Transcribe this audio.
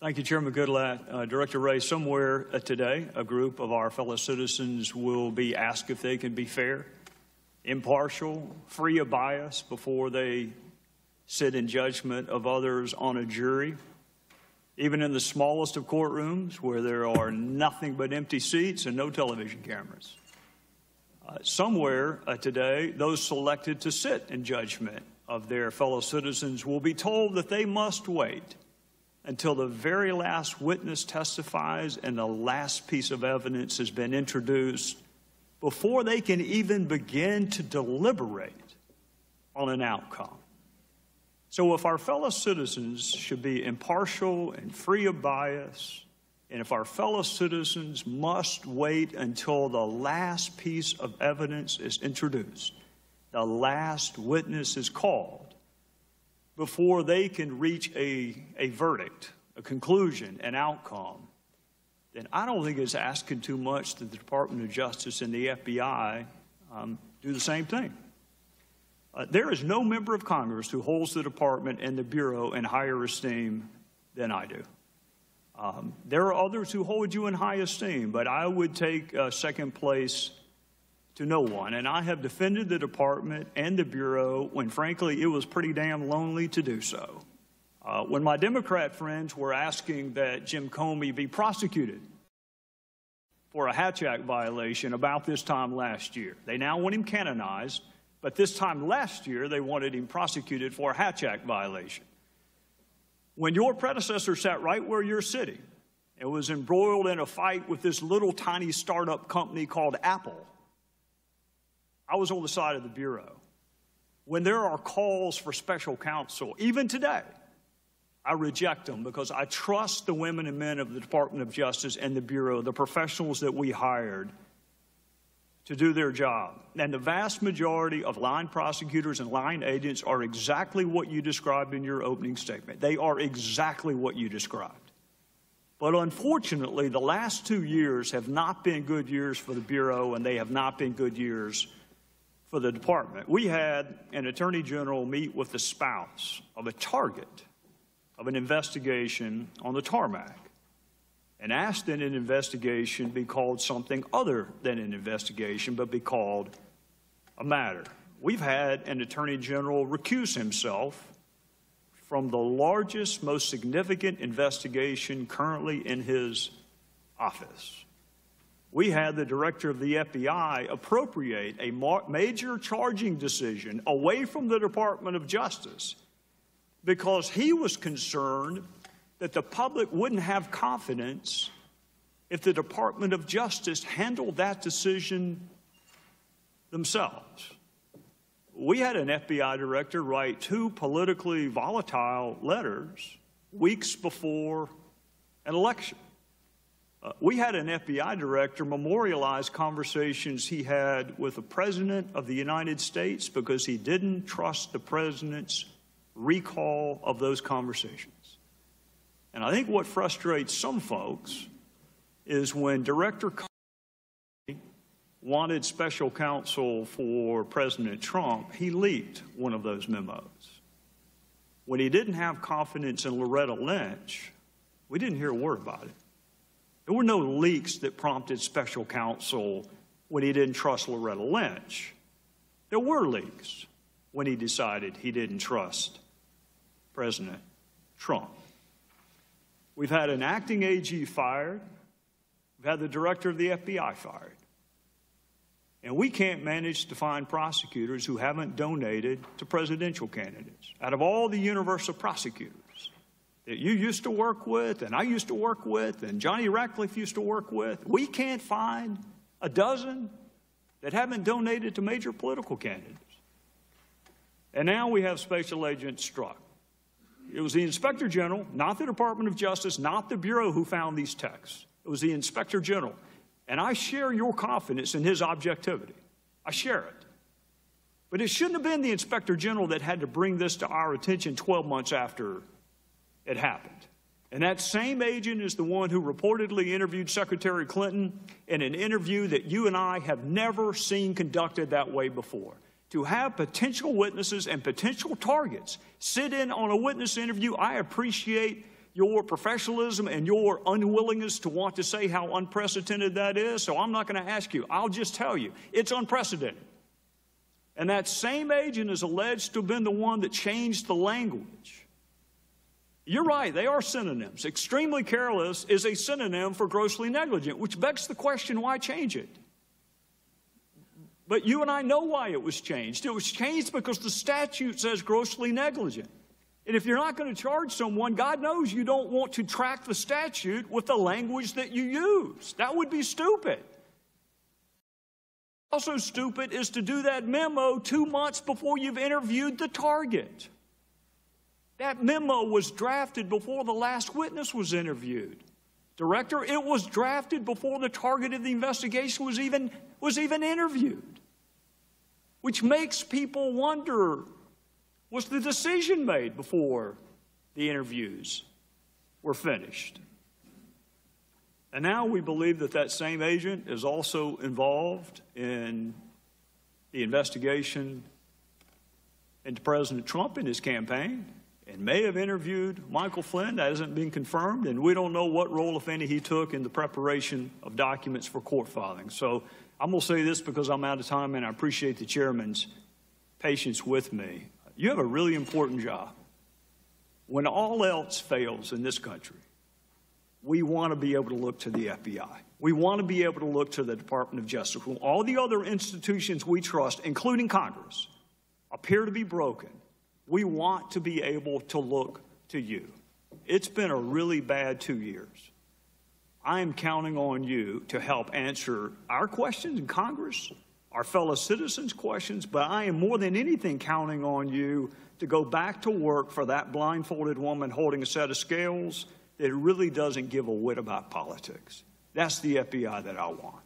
Thank you, Chairman Goodlatte. Director Ray, somewhere today, a group of our fellow citizens will be asked if they can be fair, impartial, free of bias before they sit in judgment of others on a jury. Even in the smallest of courtrooms where there are nothing but empty seats and no television cameras. Somewhere today, those selected to sit in judgment of their fellow citizens will be told that they must wait until the very last witness testifies and the last piece of evidence has been introduced before they can even begin to deliberate on an outcome. So if our fellow citizens should be impartial and free of bias, and if our fellow citizens must wait until the last piece of evidence is introduced, the last witness is called, before they can reach a verdict, a conclusion, an outcome, then I don't think it's asking too much that the Department of Justice and the FBI do the same thing. There is no member of Congress who holds the Department and the Bureau in higher esteem than I do. There are others who hold you in high esteem, but I would take second place to no one. And I have defended the Department and the Bureau when, frankly, it was pretty damn lonely to do so. When my Democrat friends were asking that Jim Comey be prosecuted for a Hatch Act violation about this time last year, they now want him canonized, but this time last year they wanted him prosecuted for a Hatch Act violation. When your predecessor sat right where you're sitting and was embroiled in a fight with this little tiny startup company called Apple, I was on the side of the Bureau. When there are calls for special counsel, even today, I reject them because I trust the women and men of the Department of Justice and the Bureau, the professionals that we hired to do their job. And the vast majority of line prosecutors and line agents are exactly what you described in your opening statement. They are exactly what you described. But unfortunately, the last 2 years have not been good years for the Bureau, and they have not been good years for the Department. We had an Attorney General meet with the spouse of a target of an investigation on the tarmac and asked that an investigation be called something other than an investigation, but be called a matter. We've had an Attorney General recuse himself from the largest, most significant investigation currently in his office. We had the director of the FBI appropriate a major charging decision away from the Department of Justice because he was concerned that the public wouldn't have confidence if the Department of Justice handled that decision themselves. We had an FBI director write 2 politically volatile letters weeks before an election. We had an FBI director memorialize conversations he had with the President of the United States because he didn't trust the President's recall of those conversations. And I think what frustrates some folks is when Director Comey wanted special counsel for President Trump, he leaked one of those memos. When he didn't have confidence in Loretta Lynch, we didn't hear a word about it. There were no leaks that prompted special counsel when he didn't trust Loretta Lynch. There were leaks when he decided he didn't trust President Trump. We've had an acting AG fired. We've had the director of the FBI fired. And we can't manage to find prosecutors who haven't donated to presidential candidates. Out of all the universe of prosecutors that you used to work with, and I used to work with, and Johnny Ratcliffe used to work with, we can't find a dozen that haven't donated to major political candidates. And now we have Special Agent Strzok. It was the Inspector General, not the Department of Justice, not the Bureau who found these texts. It was the Inspector General. And I share your confidence in his objectivity. I share it. But it shouldn't have been the Inspector General that had to bring this to our attention 12 months after it happened. And that same agent is the one who reportedly interviewed Secretary Clinton in an interview that you and I have never seen conducted that way before. To have potential witnesses and potential targets sit in on a witness interview, I appreciate your professionalism and your unwillingness to want to say how unprecedented that is, so I'm not going to ask you. I'll just tell you, it's unprecedented. And that same agent is alleged to have been the one that changed the language. You're right, they are synonyms. Extremely careless is a synonym for grossly negligent, which begs the question, why change it? But you and I know why it was changed. It was changed because the statute says grossly negligent. And if you're not going to charge someone, God knows you don't want to track the statute with the language that you use. That would be stupid. Also stupid is to do that memo 2 months before you've interviewed the target. That memo was drafted before the last witness was interviewed. Director, it was drafted before the target of the investigation was even interviewed. Which makes people wonder, was the decision made before the interviews were finished? And now we believe that that same agent is also involved in the investigation into President Trump and his campaign, and may have interviewed Michael Flynn. That hasn't been confirmed, and we don't know what role, if any, he took in the preparation of documents for court filing. So I'm going to say this because I'm out of time, and I appreciate the chairman's patience with me. You have a really important job. When all else fails in this country, we want to be able to look to the FBI. We want to be able to look to the Department of Justice. When all the other institutions we trust, including Congress, appear to be broken, we want to be able to look to you. It's been a really bad 2 years. I am counting on you to help answer our questions in Congress, our fellow citizens' questions, but I am more than anything counting on you to go back to work for that blindfolded woman holding a set of scales that really doesn't give a whit about politics. That's the FBI that I want.